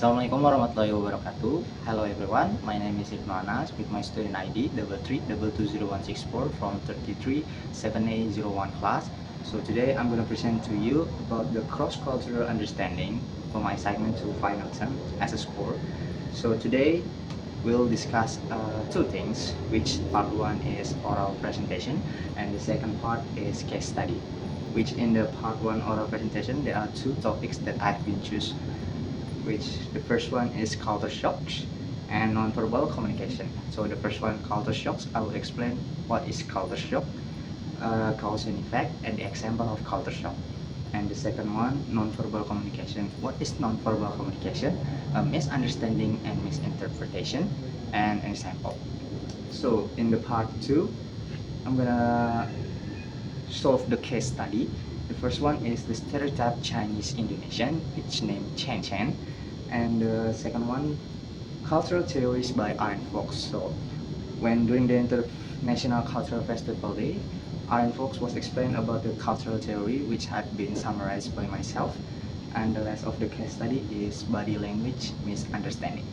Assalamualaikum warahmatullahi wabarakatuh. Hello everyone, my name is Ibnu Annas with my student ID 33220164 from 337A01 class. So today I'm going to present to you about the cross-cultural understanding for my segment to final term as a score. So today we'll discuss two things, which part one is oral presentation and the second part is case study. Which in the part one oral presentation there are two topics that I've been choose, which the first one is culture shocks and nonverbal communication. So the first one, culture shocks, I will explain what is culture shock, cause and effect, and the example of culture shock. And the second one, nonverbal communication. What is nonverbal communication? Misunderstanding and misinterpretation, and an example. So in the part two, I'm gonna solve the case study. The first one is the stereotype Chinese-Indonesian, which named Chen Chen, and the second one, cultural theories by Aren. So when during the International Cultural Festival Day, Aren was explained about the cultural theory, which had been summarized by myself, and the rest of the case study is body language misunderstanding.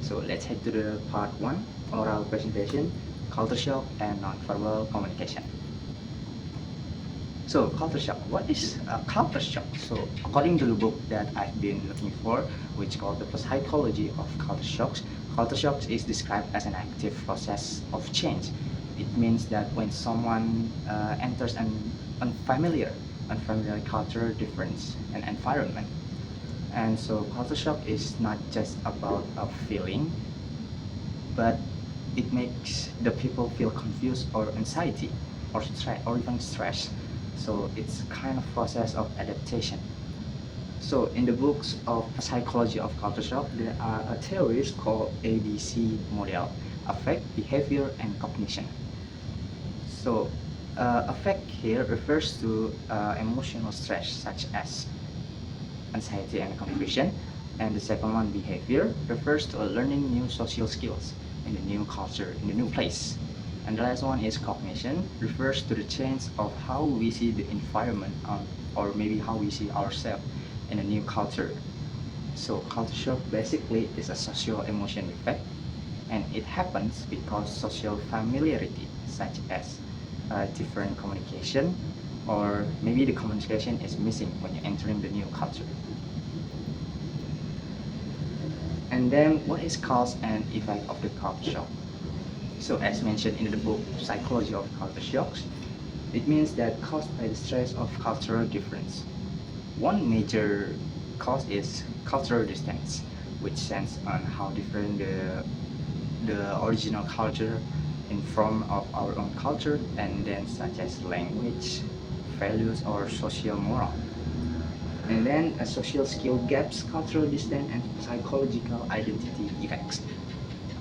So let's head to the part one, oral presentation, culture shock and nonverbal communication. So culture shock. What is culture shock? So according to the book that I've been looking for, which called the psychology of culture shocks is described as an active process of change. It means that when someone enters an unfamiliar culture difference and environment, and so culture shock is not just about a feeling, but it makes the people feel confused or anxiety or stress or even stress. So it's kind of process of adaptation. So in the books of psychology of culture shock, there are theories called ABC model: affect, behavior, and cognition. So affect here refers to emotional stress such as anxiety and confusion, and the second one, behavior, refers to learning new social skills in a new culture, in a new place. And the last one is cognition, refers to the change of how we see the environment, or maybe how we see ourselves in a new culture. So culture shock basically is a social emotion effect, and it happens because social familiarity, such as different communication, or maybe the communication is missing when you're entering the new culture. And then what is cause and effect of the culture shock? So as mentioned in the book Psychology of Culture Shocks, it means that caused by the stress of cultural difference. One major cause is cultural distance, which stands on how different the original culture in from of our own culture, and then such as language, values, or social moral. And then social skill gaps, cultural distance, and psychological identity effects.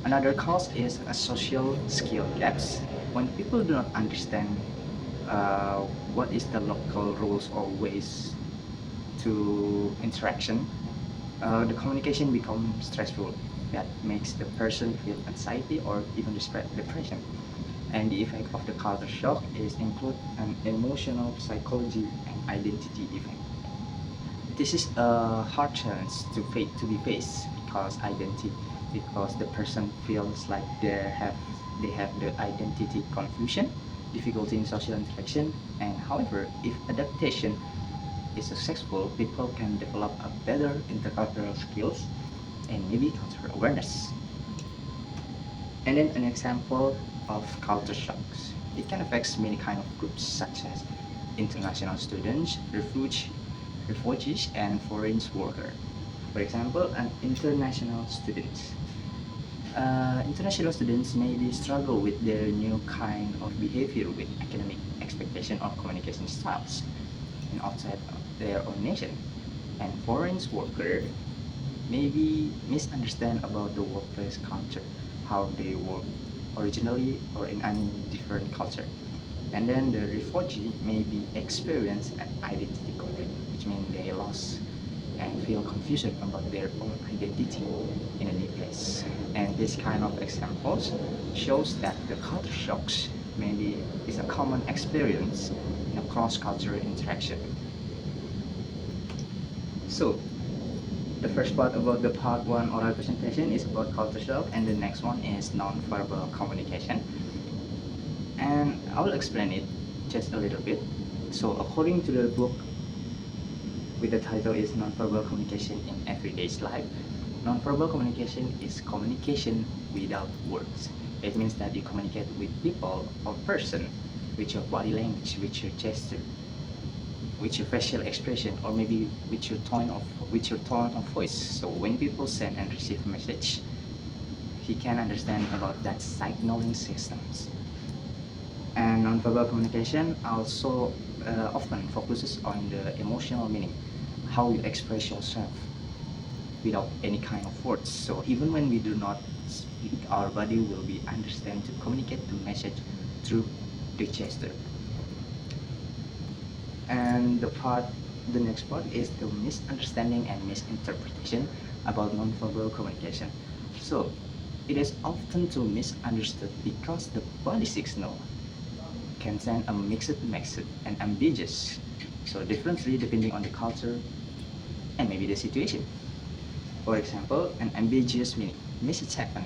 Another cause is a social skill gaps. When people do not understand what is the local rules or ways to interaction, the communication becomes stressful. That makes the person feel anxiety or even depression. And the effect of the culture shock is include an emotional, psychology, and identity effect. This is a hard challenge to be faced because the person feels like they have the identity confusion, difficulty in social interaction, and however, if adaptation is successful, people can develop a better intercultural skills and maybe cultural awareness. And then an example of culture shocks. It can affect many kind of groups such as international students, refugees, and foreign workers. For example, an international students. International students maybe struggle with their new kind of behavior with academic expectation or communication styles in outside of their own nation. And foreign workers maybe misunderstand about the workplace culture, how they work originally or in any different culture. And then the refugee maybe experience an identity conflict, which means they lost and feel confusion about their own identity in a new place. And this kind of examples shows that the culture shocks maybe is a common experience in a cross-cultural interaction. So the first part about the part one oral presentation is about culture shock, and the next one is non-verbal communication. And I will explain it just a little bit. So according to the book with the title is Nonverbal Communication in Everyday Life, nonverbal communication is communication without words. It means that you communicate with people or person with your body language, with your gesture, with your facial expression, or maybe with your tone of voice. So when people send and receive a message, he can understand about that signaling systems. And nonverbal communication also often focuses on the emotional meaning, how you express yourself without any kind of words. So even when we do not speak, our body will be understand to communicate the message through the gesture. And the next part is the misunderstanding and misinterpretation about nonverbal communication. So it is often too misunderstood because the body signal can send a mixed message and ambiguous, so differently depending on the culture and maybe the situation. For example, an ambiguous meaning message happen.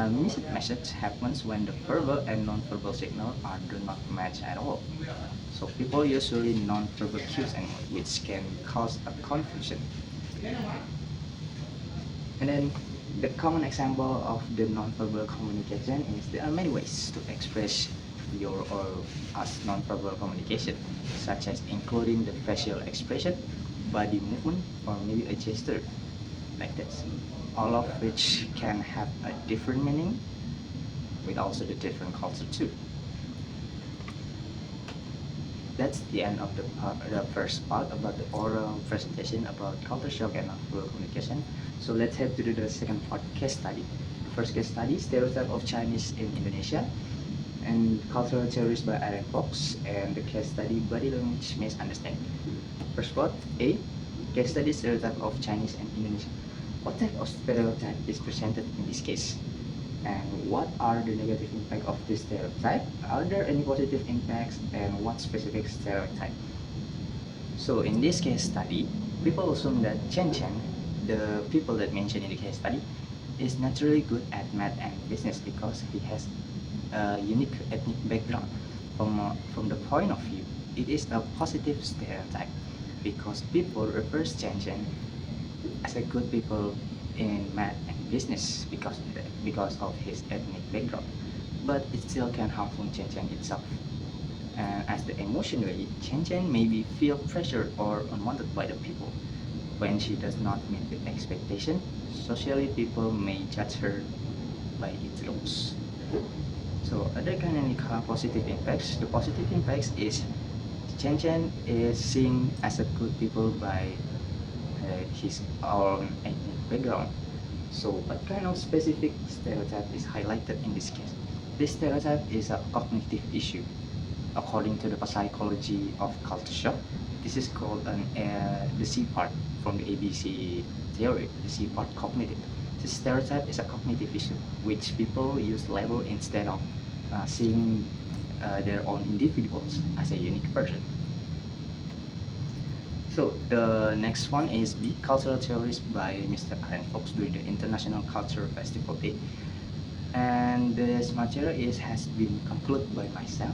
Mixed message happens when the verbal and non-verbal signal do not match at all. So people usually non-verbal cues and which can cause a confusion. And then the common example of the non-verbal communication is there are many ways to express your or us non-verbal communication, such as including the facial expression, body movement, or maybe a gesture like this, all of which can have a different meaning with also the different culture too. That's the end of the first part about the oral presentation about culture shock and non-verbal communication. So let's head to the second part, case study. The first case study, stereotype of Chinese in Indonesia, and cultural theories by Aren, and the case study, body language misunderstanding. First part, A, case study, stereotype of Chinese and Indonesian. What type of stereotype is presented in this case? And what are the negative impact of this stereotype? Are there any positive impacts, and what specific stereotype? So in this case study, people assume that Chen Chen, the people that mentioned in the case study, is naturally good at math and business because he has a unique ethnic background. From the point of view, it is a positive stereotype because people refer Chen Chen as a good people in math and business because of his ethnic background, but it still can harmful Chen Chen itself. And as the emotionally, Chen Chen maybe feel pressured or unwanted by the people. When she does not meet the expectation, socially people may judge her by its looks. So are there kind of any positive impacts? The positive impacts is Chen Chen is seen as a good people by his own ethnic background. So what kind of specific stereotype is highlighted in this case? This stereotype is a cognitive issue. According to the psychology of culture shock, this is called the C part from the ABC theory, the C part cognitive. This stereotype is a cognitive issue, which people use label instead of seeing their own individuals as a unique person. So the next one is B, cultural theories by Mr. Aren during the International Culture Festival Day. And this material has been concluded by myself,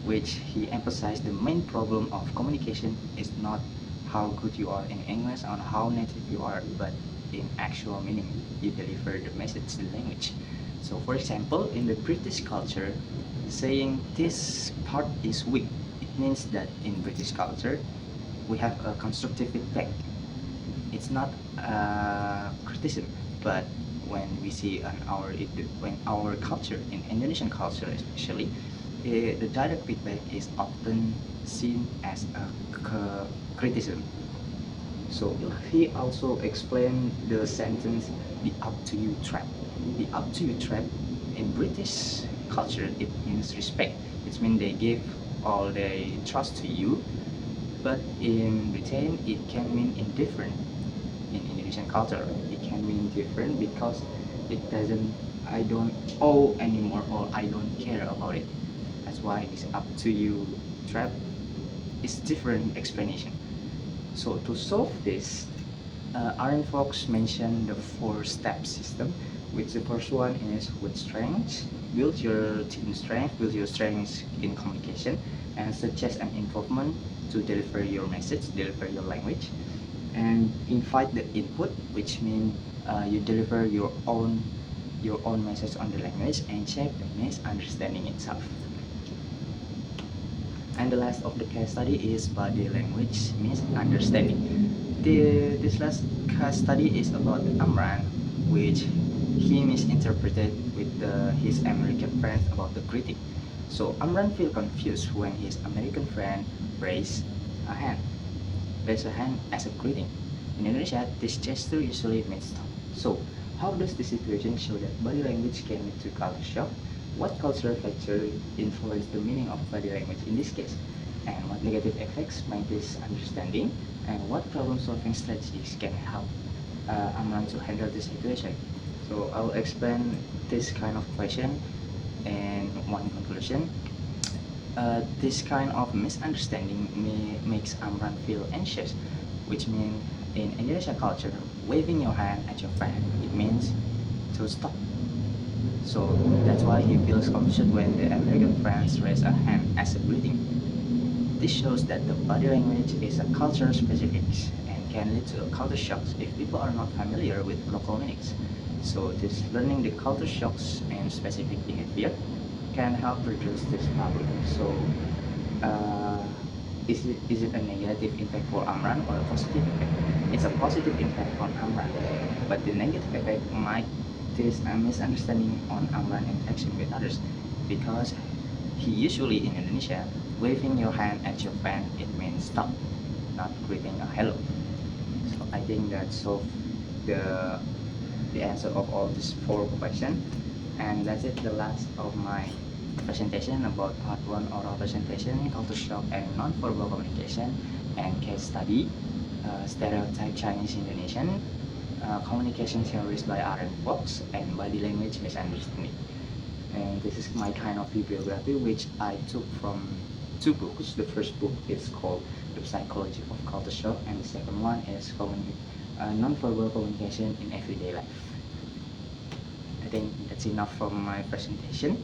which he emphasized the main problem of communication is not how good you are in English or how native you are, but in actual meaning you deliver the message, the language. So for example, in the British culture, saying this part is weak, it means that in British culture we have a constructive feedback. It's not criticism, but when we see when our culture, in Indonesian culture especially, the direct feedback is often seen as a criticism. So he also explained the sentence, the up to you trap. The up to you trap in British culture, it means respect. It means they give all their trust to you, but in Britain it can mean indifferent. In Indonesian culture it can mean different because it doesn't, I don't owe anymore or I don't care about it. That's why it's up to you trap is different explanation. So to solve this Aren Fox mentioned the 4-step system, which the first one is with strengths, build your team strength, build your strengths in communication, and suggest an improvement to deliver your message, deliver your language, and invite the input, which means you deliver your own message on the language and check the misunderstanding itself. And the last of the case study is body language misunderstanding. This last case study is about Amran, which he misinterpreted with his American friends about the greeting. So Amran feel confused when his American friend raised a hand as a greeting. In Indonesia, this gesture usually means stop. So how does the situation show that body language can lead to culture shock? What cultural factor influence the meaning of body language in this case? And what negative effects might this understanding? And what problem-solving strategies can help Amran to handle this situation? So I'll explain this kind of question in one conclusion. This kind of misunderstanding makes Amran feel anxious, which means in Indonesia culture, waving your hand at your friend, it means to stop. So that's why he feels confused when the American friends raise a hand as a greeting. This shows that the body language is a culture specific and can lead to culture shocks if people are not familiar with local meanings. So this learning the culture shocks and specific behavior can help reduce this problem. So is it a negative impact for Amran or a positive impact? It's a positive impact on Amran, but the negative effect might this a misunderstanding on Amran interaction with others, because he usually in Indonesia, waving your hand at your friend, it means stop, not greeting a hello. So I think that solved the answer of all these 4 questions, and that's it, the last of my presentation about part 1 oral presentation, culture shock and non-verbal communication, and case study, stereotype Chinese-Indonesian, communication theories by Aren Fox, and body language misunderstanding. And this is my kind of bibliography which I took from 2 books. The first book is called The Psychology of Culture Shock, and the second one is Non-Verbal Communication in Everyday Life. I think that's enough from my presentation,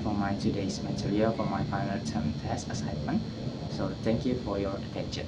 for my today's material, for my final term test assignment. So thank you for your attention.